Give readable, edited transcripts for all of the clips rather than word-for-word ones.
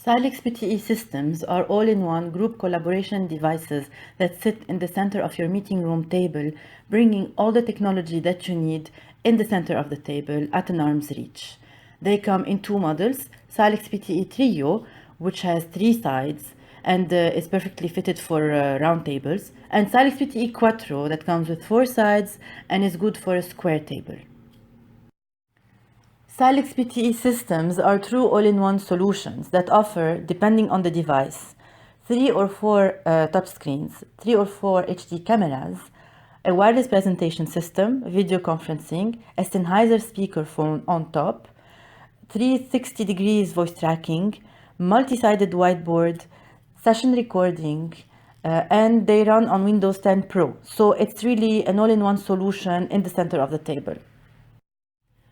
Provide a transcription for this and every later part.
Silex PTE systems are all-in-one group collaboration devices that sit in the center of your meeting room table, bringing all the technology that you need in the center of the table at an arm's reach. They come in two models, Silex PTE Trio, which has 3 sides and is perfectly fitted for round tables, and Silex PTE Quattro that comes with 4 sides and is good for a square table. Silex PTE systems are true all-in-one solutions that offer, depending on the device, 3 or 4 touchscreens, 3 or 4 HD cameras, a wireless presentation system, video conferencing, a Sennheiser speakerphone on top, 360 degrees voice tracking, multi-sided whiteboard, session recording, and they run on Windows 10 Pro. So it's really an all-in-one solution in the center of the table.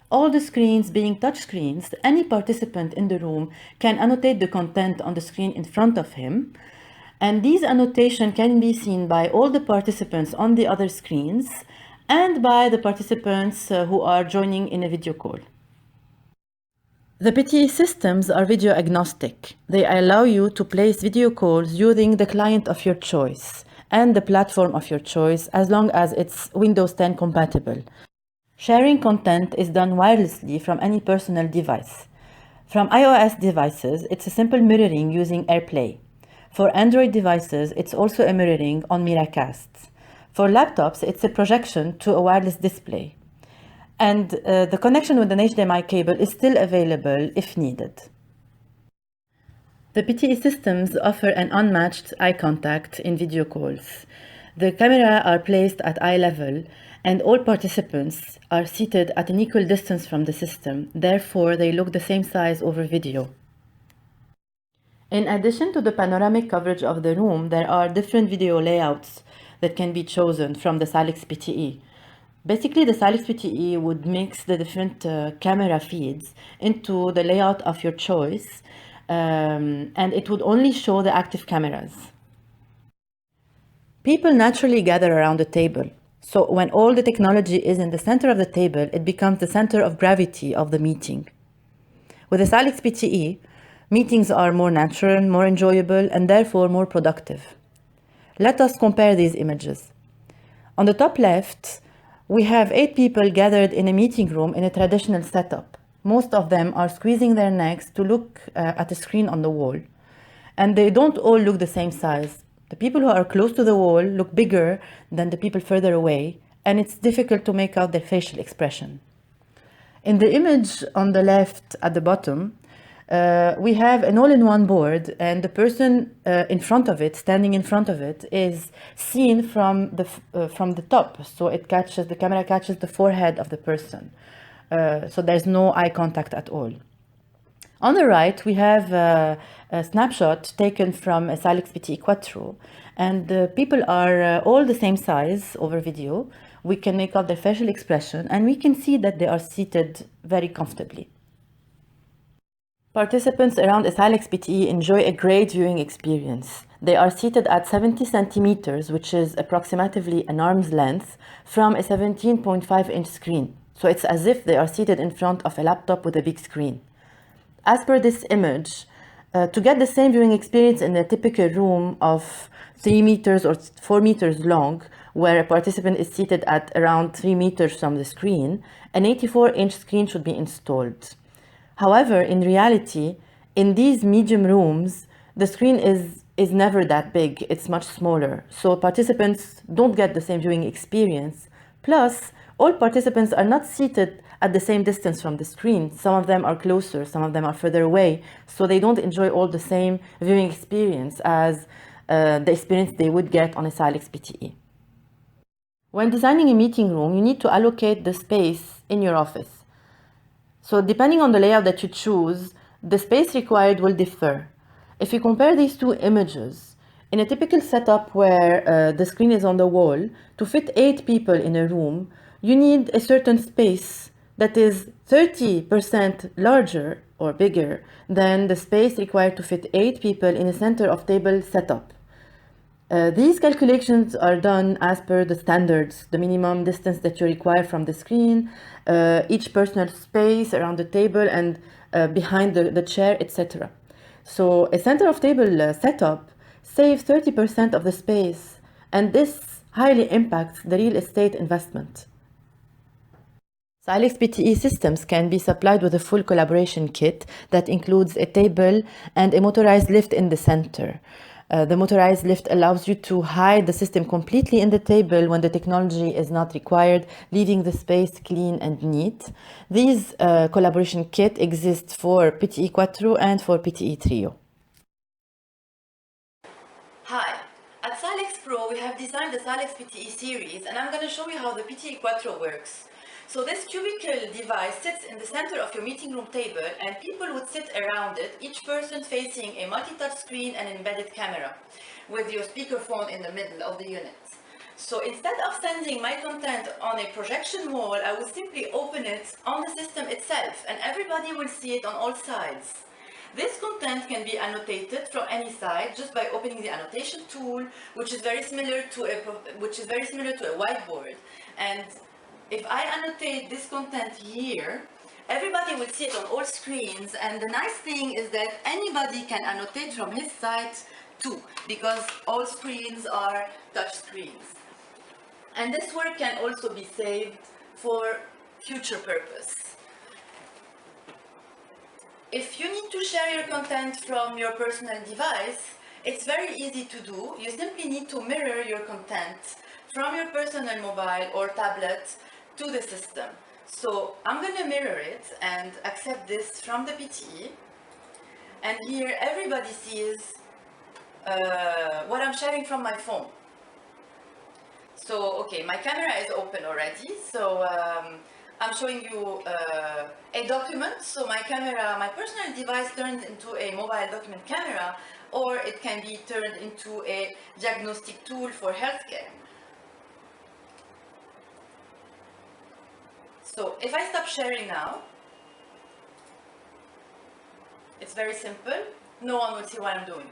All the screens being touch screens, any participant in the room can annotate the content on the screen in front of him, and these annotations can be seen by all the participants on the other screens and by the participants who are joining in a video call. The PTE systems are video agnostic. They allow you to place video calls using the client of your choice and the platform of your choice as long as it's Windows 10 compatible. Sharing content is done wirelessly from any personal device. From iOS devices, it's a simple mirroring using AirPlay. For Android devices, it's also a mirroring on Miracast. For laptops, it's a projection to a wireless display. And the connection with an HDMI cable is still available if needed. The PTE systems offer an unmatched eye contact in video calls. The cameras are placed at eye level, and all participants are seated at an equal distance from the system. Therefore, they look the same size over video. In addition to the panoramic coverage of the room, there are different video layouts that can be chosen from the Silex PTE. Basically, the Silex PTE would mix the different camera feeds into the layout of your choice, and it would only show the active cameras. People naturally gather around the table. So when all the technology is in the center of the table, it becomes the center of gravity of the meeting. With the Silex PTE, meetings are more natural, more enjoyable, and therefore more productive. Let us compare these images. On the top left, we have 8 people gathered in a meeting room in a traditional setup. Most of them are squeezing their necks to look at a screen on the wall. And they don't all look the same size. The people who are close to the wall look bigger than the people further away, and it's difficult to make out their facial expression. In the image on the left at the bottom, we have an all-in-one board, and the person in front of it, standing in front of it, is seen from the top. So the camera catches the forehead of the person. So there's no eye contact at all. On the right, we have a snapshot taken from a Silex PTE Quattro, and the people are all the same size over video. We can make out their facial expression, and we can see that they are seated very comfortably. Participants around a Silex PTE enjoy a great viewing experience. They are seated at 70 centimeters, which is approximately an arm's length, from a 17.5-inch screen. So it's as if they are seated in front of a laptop with a big screen. As per this image, to get the same viewing experience in a typical room of 3 meters or 4 meters long, where a participant is seated at around 3 meters from the screen, an 84-inch screen should be installed. However, in reality, in these medium rooms, the screen is never that big. It's much smaller. So participants don't get the same viewing experience. Plus, all participants are not seated at the same distance from the screen. Some of them are closer, some of them are further away, so they don't enjoy all the same viewing experience as the experience they would get on a Silex PTE. When designing a meeting room, you need to allocate the space in your office. So depending on the layout that you choose, the space required will differ. If you compare these two images, in a typical setup where the screen is on the wall, to fit 8 people in a room, you need a certain space that is 30% larger or bigger than the space required to fit 8 people in a center of table setup. These calculations are done as per the standards, the minimum distance that you require from the screen, each personal space around the table and behind the chair, etc. So a center of table setup saves 30% of the space, and this highly impacts the real estate investment. Silex PTE systems can be supplied with a full collaboration kit that includes a table and a motorized lift in the center. The motorized lift allows you to hide the system completely in the table when the technology is not required, leaving the space clean and neat. These collaboration kit exist for PTE Quattro and for PTE Trio. Hi, at Silex Pro we have designed the Silex PTE series, and I'm going to show you how the PTE Quattro works. So this cubicle device sits in the center of your meeting room table, and people would sit around it, each person facing a multi-touch screen and embedded camera, with your speakerphone in the middle of the unit. So instead of sending my content on a projection wall, I would simply open it on the system itself, and everybody will see it on all sides. This content can be annotated from any side just by opening the annotation tool, which is very similar to a whiteboard. And if I annotate this content here, everybody will see it on all screens, and the nice thing is that anybody can annotate from his side too, because all screens are touch screens. And this work can also be saved for future purpose. If you need to share your content from your personal device, it's very easy to do. You simply need to mirror your content from your personal mobile or tablet to the system. So I'm going to mirror it and accept this from the PTE. And here everybody sees what I'm sharing from my phone. So, okay, my camera is open already. So I'm showing you a document. So my personal device turned into a mobile document camera, or it can be turned into a diagnostic tool for healthcare. So if I stop sharing now, it's very simple. No one will see what I'm doing.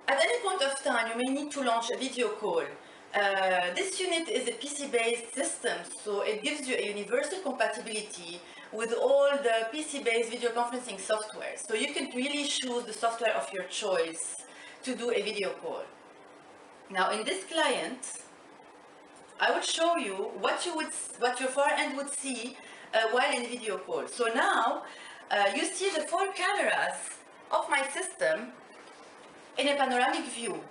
At any point of time, you may need to launch a video call. This unit is a PC-based system, so it gives you a universal compatibility with all the PC-based video conferencing software. So you can really choose the software of your choice to do a video call. Now in this client, I will show you what your far end would see while in video call. So now you see the 4 cameras of my system in a panoramic view.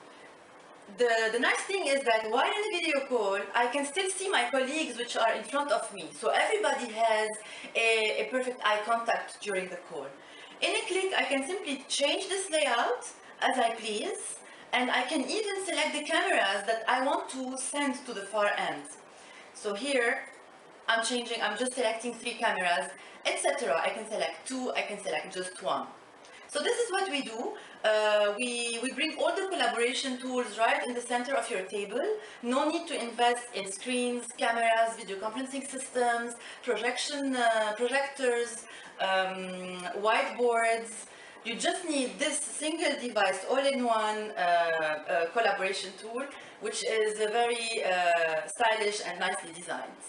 The nice thing is that while in the video call, I can still see my colleagues which are in front of me. So everybody has a perfect eye contact during the call. In a click, I can simply change this layout as I please, and I can even select the cameras that I want to send to the far end. So here, I'm just selecting 3 cameras, etc. I can select 2, I can select just 1. So this is what we do. We bring all the collaboration tools right in the center of your table. No need to invest in screens, cameras, video conferencing systems, projectors, whiteboards. You just need this single device, all-in-one collaboration tool, which is very stylish and nicely designed.